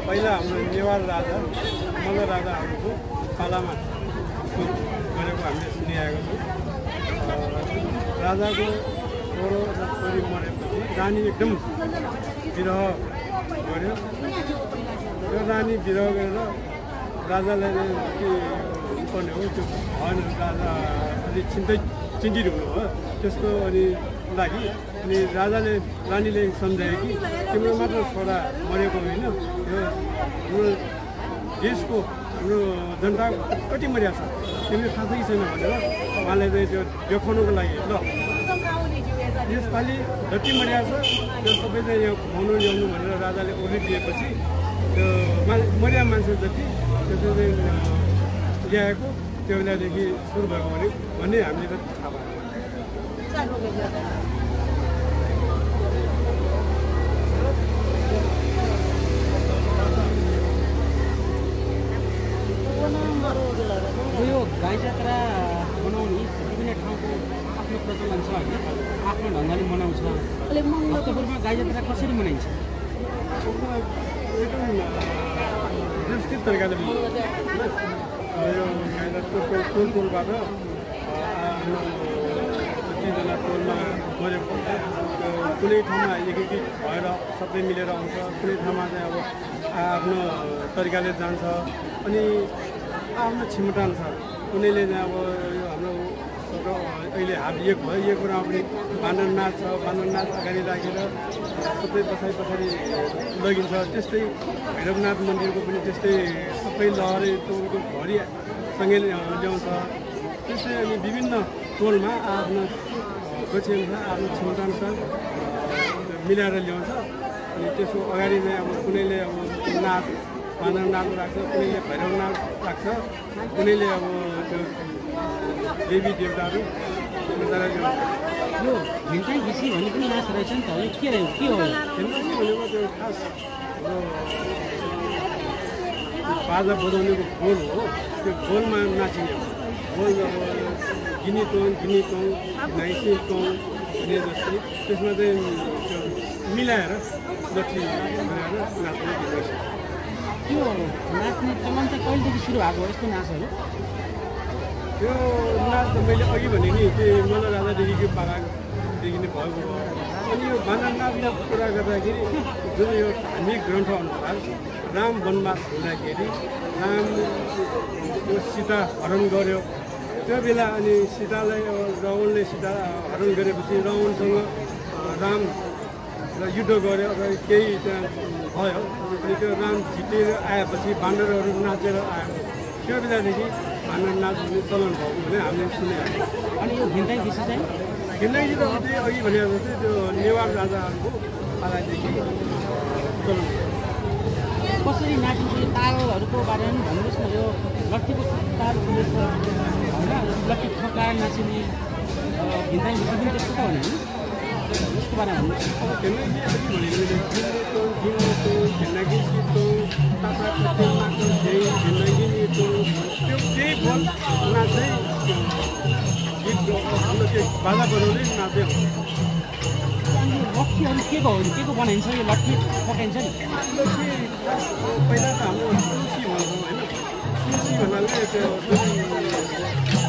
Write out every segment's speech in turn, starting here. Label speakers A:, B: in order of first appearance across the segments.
A: पहिला हाम्रो नेवार राजा मल्ल राजाहरूको पालामा गरेको हामीले सुनिआएको छौँ। राजाको छोरो र छोरी मरेपछि रानी एकदम विरह गर्यो। त्यो रानी विरह गरेर राजालाई के पर्ने हो त्यो भएन, राजा अलिक चिन्तित हुनुभयो। त्यसको लागि अनि राजाले रानीले सम्झाए कि तिम्रो मात्र छोरा मरेको होइन, यो हाम्रो देशको हाम्रो जनता कति मर्या छ तिमीले थाहा छ कि छैन भनेर उहाँले चाहिँ त्यो देखाउनुको लागि ल यसपालि जति मर्या छ त्यो सबै चाहिँ यहाँ खुवाउनु ल्याउनु भनेर राजाले ओर्ली दिएपछि त्यो मर्या मान्छे जति त्यसो चाहिँ ल्याएको त्यो बेलादेखि सुरु भएको भन्ने हामीले त थाहा भयो।
B: यो गाई जात्रा मनाउने विभिन्न ठाउँको आफ्नो प्रचलन छ होइन, आफ्नो ढङ्गले मनाउँछ। भक्तपुरमा गाई जात्रा कसरी मनाइन्छ?
A: व्यवस्थित तरिकाले टोलबाट कतिजना टोलमा गएको कुनै ठाउँमा एक भएर सबै मिलेर आउँछ, कुनै ठाउँमा चाहिँ अब आफ्नो तरिकाले जान्छ। अनि आफ्नो छिमटान छ, कुनैले चाहिँ अब यो हाम्रो अहिले हात एक भयो, यो कुरामा पनि बानर नाच छ, बानर नाच अगाडि राखेर सबै पछाडि लगिन्छ। त्यस्तै भैरवनाथ मन्दिरको पनि त्यस्तै सबै लहरै टोलको भरिसँगै ल्याउँछ। त्यसै अनि विभिन्न टोलमा आफ्नो गोक्षअनुसार आफ्नो क्षमताअनुसार मिलाएर ल्याउँछ। अनि त्यसको अगाडि चाहिँ अब कुनैले अब नाच मादल नाच राख्छ, कुनैले भैरव नाच राख्छ, कुनैले अब त्यो देवी देवताहरू ल्याउँछ।
B: यो झिन्टाङ घिसी भन्ने पनि नाच रहेछ नि त, यो के हो?
A: झिन्टाङ भनेको त्यो खास बाजा बजाउनेको खोल हो, त्यो खोलमा नाचिने हो। खोल अब गिनीतोङ नाइसितोङ भने जस्तै त्यसमा चाहिँ त्यो मिलाएर लट्ठी बनाएर नाच्ने गर्छ।
B: त्यो नाच्ने चलन चाहिँ कहिलेदेखि सुरु भएको हो यस्तो नाचहरू?
A: त्यो नाच त मैले अघि भने नि त्यो मल्ल राजादेखिको पारादेखि नै भएको हो। अनि यो बाजा नाचको कुरा गर्दाखेरि जुन यो धार्मिक ग्रन्थअनुसार राम वनवास हुँदाखेरि राम त्यो सीता हरण गर्यो, त्यो बेला अनि सीतालाई रावणले सीता हरण गरेपछि रावणसँग राम युद्ध गर्यो र केही त्यहाँ भयो। अनि त्यो राम जितेर आएपछि बान्दरहरू नाचेर आयो, त्यो बेलादेखि बान्दर नाच भन्ने चलन भएको भने हामीले सुनेको।
B: अनि यो झिन्टाङ घिसी चाहिँ
A: झिन्टाङ त अघि भने जस्तै त्यो नेवार राजाहरूको पालादेखि चलन
B: कसरी नाचिन्छ? यो तालहरूको बारेमा पनि भन्नुहोस् न। यो लट्ठीको ताल छुँदैछ होइन, लट्ठी ठोकाएर नाचिने झिन्टाङ घिसी पनि त्यस्तो त भने यसको बारेमा भन्नुहोस्।
A: अब झिन्टाङ अघि भनेको त्यो केही बोल नाच्दै गीत बाजा बजाउँदै नाच्दै हुन्छ।
B: अनि लट्ठीहरू के को बनाइन्छ? यो लट्ठी पकाइन्छ नि
A: पहिला त हाम्रो तुलसी भन्छौँ होइन, तुलसी भन्नाले त्यो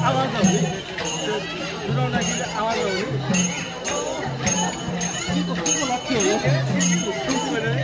A: आवाज आउने, त्यो डुलाउँदाखेरि आवाज आउने
B: के को लट्ठी हो यो?
A: तुलसी भनेर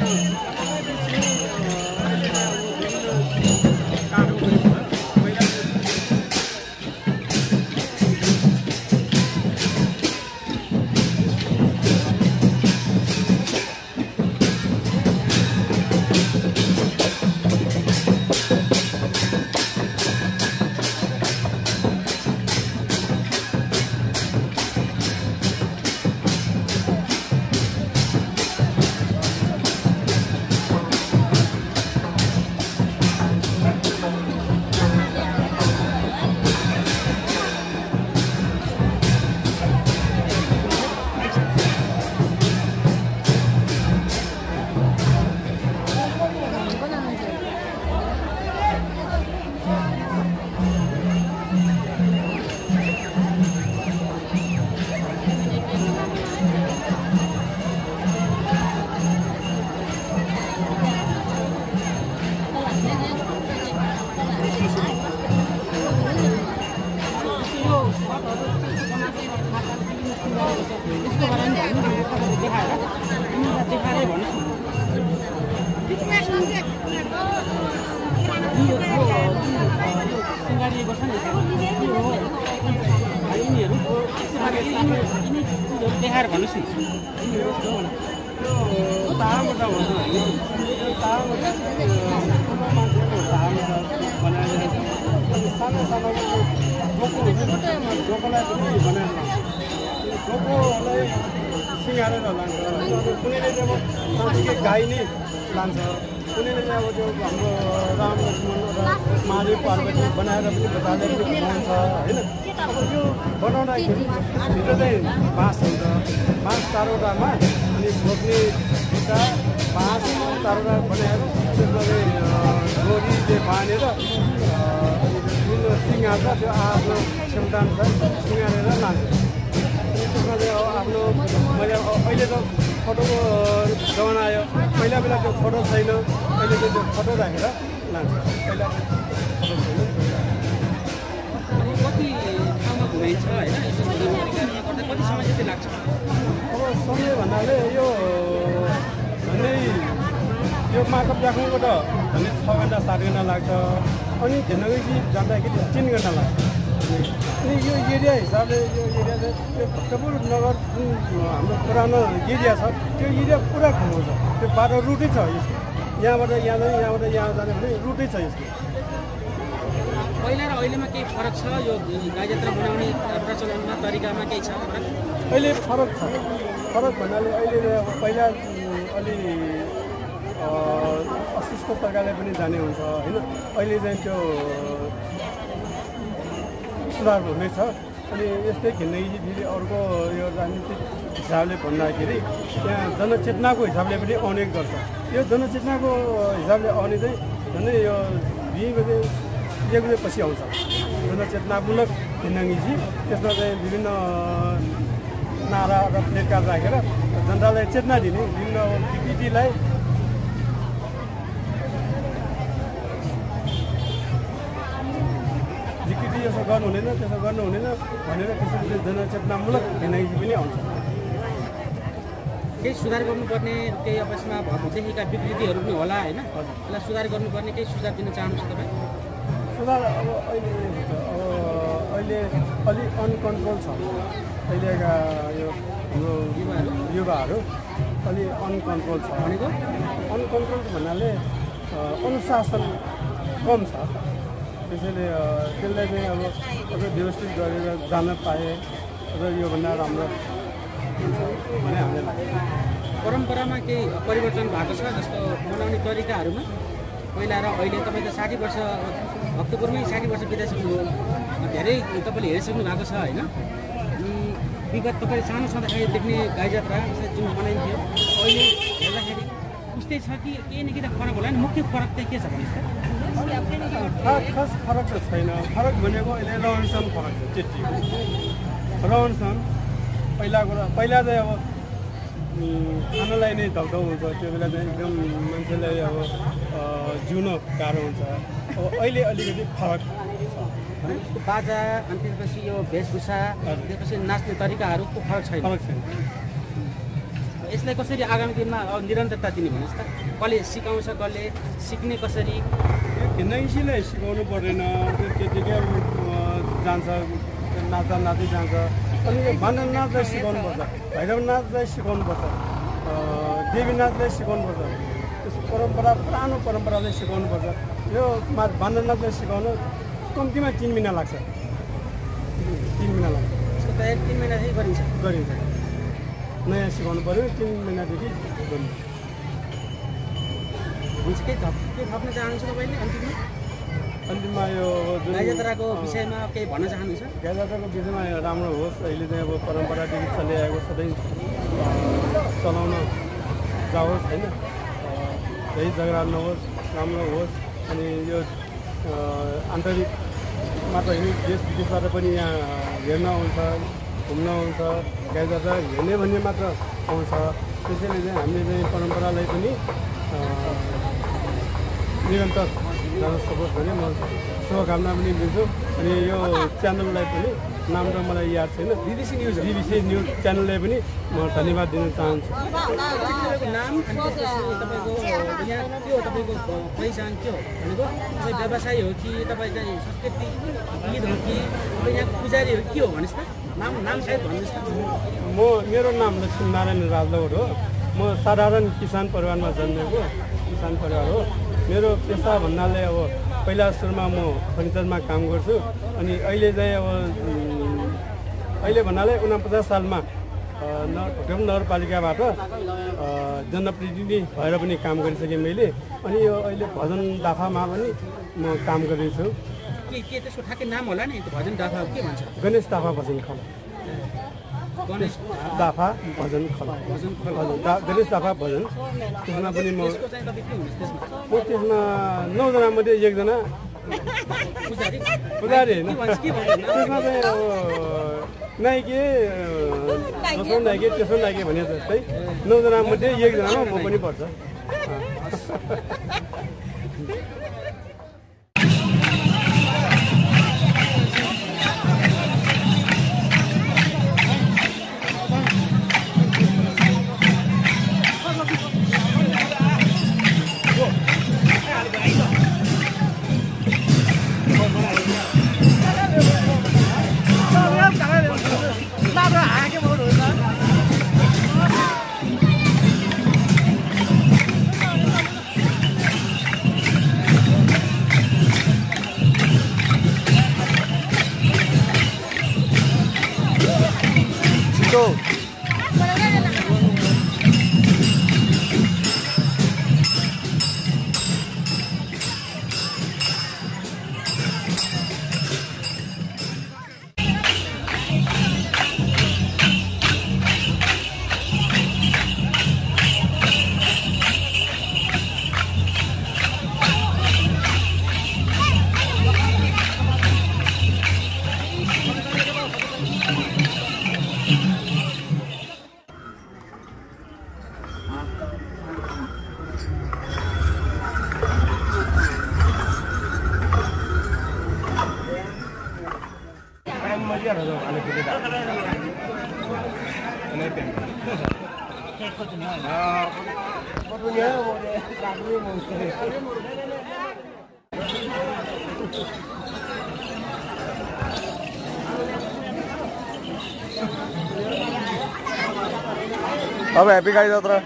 B: देखाएर भन्नुहोस् न।
A: तामाटा भन्छ होइन, तामाटा बनाएर सानो सानो डोको हुन्छ, डोकोलाई पनि बनाएर डोकोलाई सिँगारेर लान्छ। कुनैले चाहिँ अब साँच्चीकै गाई नै लान्छ, कुनैले चाहिँ अब त्यो हाम्रो राम लक्ष्मण र महादेव पार्वती बनाएर पनि बजारले पनि बनाउँछ होइन। अब त्यो बनाउँदाखेरि भित्र चाहिँ बाँस हुन्छ, बाँस चारवटामा अनि बोक्ने भित्ता बाँस चारवटा बनाएर त्यसमा चाहिँ डोरीले बाँधेर जुन सिँगार्छ त्यो आफ्नो क्षमताअनुसार सिँगारेर लान्छ। त्यसमा चाहिँ आफ्नो मैले अहिले त फोटोको जमाना आयो, पहिला बेला त्यो फोटो छैन, अहिले चाहिँ त्यो फोटो राखेर लान्छ। पहिला फोटो छैन।
B: कति ठाउँमा घुमाइन्छ होइन, कति समय जति लाग्छ?
A: अब समय भन्नाले यो झन्डै यो माकप राख्नुको त झन्डै 6 घन्टा 7 घन्टा लाग्छ। अनि झिन्टाङघिसी जाँदाखेरि 3 घन्टा लाग्छ। अनि यो एरिया हिसाबले यो एरिया चाहिँ त्यो भक्तपुर नगर जुन हाम्रो पुरानो एरिया छ त्यो एरिया पुरा घुमाउँछ। त्यो बाटो रुटै छ यसको, यहाँबाट यहाँ जाने, यहाँबाट यहाँ जाने भने रुटै छ यसको।
B: पहिला र अहिलेमा केही फरक छ यो गाई जात्रा मनाउने प्रचलनमा तरिकामा केही छ
A: अहिले फरक छ फरक भन्नाले अहिले अब पहिला अलि अस्तित्व प्रकारले पनि जाने हुन्छ होइन अहिले चाहिँ त्यो सुधार हुनेछ अनि यस्तै घिन्नगी फेरि अर्को यो राजनीतिक हिसाबले भन्दाखेरि त्यहाँ जनचेतनाको हिसाबले पनि आउने गर्छ यो जनचेतनाको हिसाबले आउने चाहिँ झन्डै यो 2 बजे 1 बजेपछि आउँछ जनचेतनामूलक घिन्नगी त्यसमा चाहिँ विभिन्न नारा र प्लेटकार्ड राखेर जनतालाई चेतना दिने विभिन्न विकृतिलाई यसो गर्नु हुँदैन त्यसो गर्नु हुँदैन भनेर त्यसरी जनचेतनामूलक घिन्नगी पनि आउँछ
B: केही सुधार गर्नुपर्ने केही आपसमा देखेका विकृतिहरू पनि होला होइन त्यसलाई सुधार गर्नुपर्ने केही सुझाव दिन चाहनुहुन्छ तपाईँ
A: सुधार अब अहिले अलि अनकन्ट्रोल छ अहिलेका यो युवाहरू अलि अनकन्ट्रोल छ
B: भनेको
A: अनकन्ट्रोल भन्नाले अनुशासन कम छ त्यसैले त्यसलाई चाहिँ अब व्यवस्थित गरेर जान पाए र योभन्दा राम्रो भने हामीलाई लाग्छ
B: परम्परामा केही परिवर्तन भएको छ जस्तो मनाउने तरिकाहरूमा पहिला र अहिले तपाईँ त 60 वर्ष अक्टोबरमै 60 वर्ष बिताइसक्नुभयो धेरै तपाईँले हेरिसक्नु भएको छ होइन विगत तपाईँले सानो छँदाखेरि देख्ने गाई जात्रा जुन मनाइन्थ्यो अहिले हेर्दाखेरि उस्तै छ कि केही न केही त फरक होला नि मुख्य फरक चाहिँ के छ भन्नुहोस् त
A: खास फरक त छैन फरक भनेको अहिले रहन सहन फरक छ त्यति रहन सहन पहिला चाहिँ अब खानालाई नै धक्धौ हुन्छ त्यो बेला चाहिँ एकदम मान्छेलाई अब जिउन गाह्रो हुन्छ अब अहिले अलिकति फरक छ
B: बाजा अनि त्यसपछि यो वेशभूषा त्यसपछि नाच्ने तरिकाहरूको फरक छैन यसलाई कसरी आगामी दिनमा निरन्तरता दिने भन्नुहोस् त कसले सिकाउँछ कसले सिक्ने कसरी
A: घिन्नगीलाई सिकाउनु पर्दैन त्यो त्यतिकै जान्छ नाच्दा नाच्दै जान्छ अनि यो भान्डा नाचलाई सिकाउनुपर्छ भैरव नाचलाई सिकाउनुपर्छ देवी नाचलाई सिकाउनुपर्छ त्यस परम्परा पुरानो परम्परालाई सिकाउनुपर्छ यो भान्डा नाचलाई सिकाउन कम्तीमा 3 महिना लाग्छ 3 महिना लाग्छ
B: यसको तयारी 3 महिनादेखि गरिन्छ
A: नयाँ सिकाउनु पऱ्यो 3 महिनादेखि गरिन्छ
B: हुन्छ के थप्न चाहनुहुन्छ तपाईँले
A: अन्तिममा यो
B: गाई जात्राको विषयमा केही भन्न चाहनुहुन्छ
A: गाई जात्राको विषयमा राम्रो होस् अहिले चाहिँ अब परम्परादेखि चलिआएको सधैँ चलाउन जाओस् होइन केही झगडा नहोस् राम्रो होस् अनि यो आन्तरिक मात्र होइन देश विदेशबाट पनि यहाँ हेर्न आउँछ घुम्न आउँछ गाई जात्रा हेर्ने भन्ने मात्र आउँछ त्यसैले चाहिँ हामीले चाहिँ परम्परालाई पनि निरन्तर जान सकोस् भने म शुभकामना पनि दिन्छु अनि यो च्यानललाई पनि नाम त मलाई याद छैन BBC न्युज च्यानललाई पनि म धन्यवाद दिन चाहन्छु
B: नाम अनि तपाईँको यहाँ के हो तपाईँको पहिचान के हो भनेको तपाईँ व्यवसायी हो कि तपाईँ चाहिँ संस्कृति गीत हो कि तपाईँ यहाँ पुजारी हो के हो भन्नुहोस् त नाम सायद भन्नुहोस् त
A: मेरो नाम लक्ष्मीनारायण राजलौड हो म साधारण किसान परिवारमा जन्मेको किसान परिवार हो मेरो पेसा भन्नाले अब पहिला सुरुमा म फर्निचरमा काम गर्छु अनि अहिले चाहिँ अब अहिले भन्नाले 49 सालमा ढोकाम नगरपालिकाबाट जनप्रतिनिधि भएर पनि काम गरिसकेँ मैले अनि यो अहिले भजन दाफामा पनि म काम गर्दैछु
B: के त्यसको ठ्याक्कै नाम होला नि भजन दाफा के भन्छ
A: गणेश दाफा भजन खल
B: गणेश
A: दाफा भजन खल गणेश दाफा भजन त्यसमा पनि म त्यसमा 9 जना मध्ये 1 जना पुजारी होइन त्यसमा चाहिँ अब नाइके त्यसो नाइके भने जस्तै 9 जना मध्ये 1 जनामा म पनि पर्छ
C: go. अब हैप्पी गाड़ी यात्रा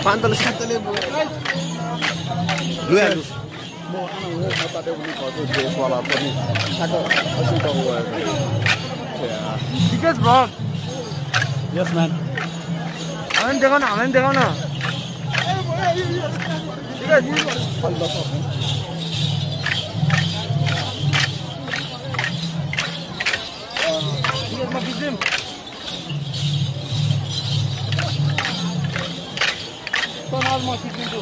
C: Pantal sakitले लुयालु म बताते पनि खर्च देशवाला पनि ठ्याक्क असी त हो
A: Tickets vlog.
B: यस म्यान
A: हामी देखाउन टिकटमा बिग्रिम म सिक्छु